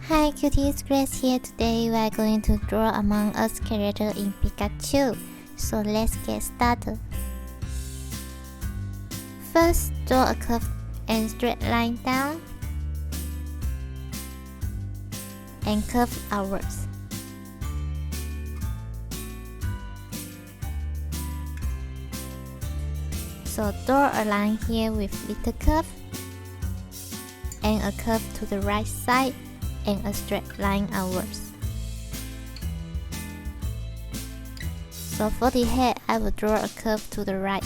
Hi cuties, Grace here. Today we are going to draw Among Us character in Pikachu. So let's get started. First, draw a curve and straight line down and curve outwards. So draw a line here with little curve and a curve to the right side and a straight line outwards. So for the head, I will draw a curve to the right.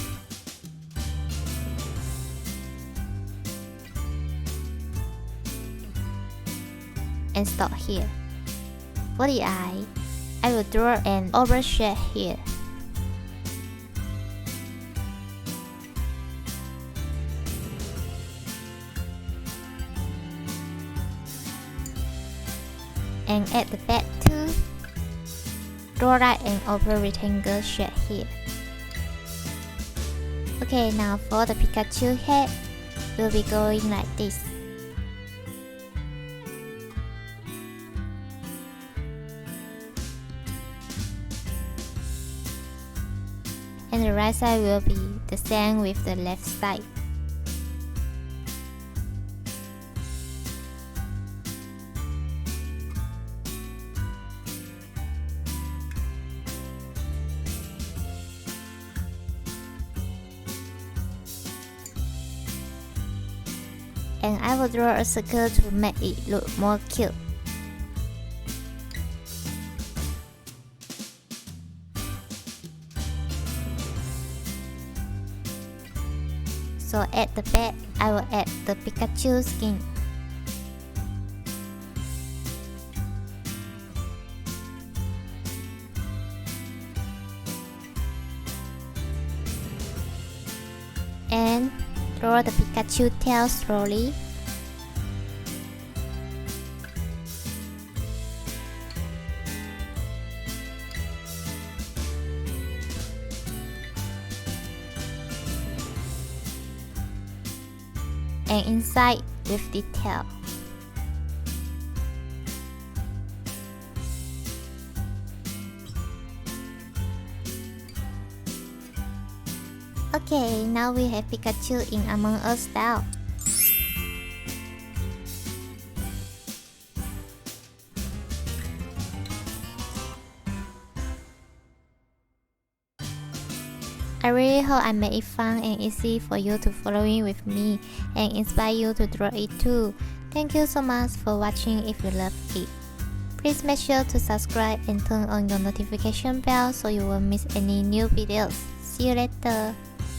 And stop here. For the eye, I will draw an overshade here. And at the back too, draw right and over rectangle shape here. Okay, now for the Pikachu head, we'll be going like this. And the right side will be the same with the left side. And I will draw a circle to make it look more cute. So at the back, I will add the Pikachu skin. And draw the Pikachu tail slowly. And inside with the tail. Okay, now we have Pikachu in Among Us style. I really hope I made it fun and easy for you to follow in with me and inspire you to draw it too. Thank you so much for watching. If you loved it, please make sure to subscribe and turn on your notification bell so you won't miss any new videos. See you later.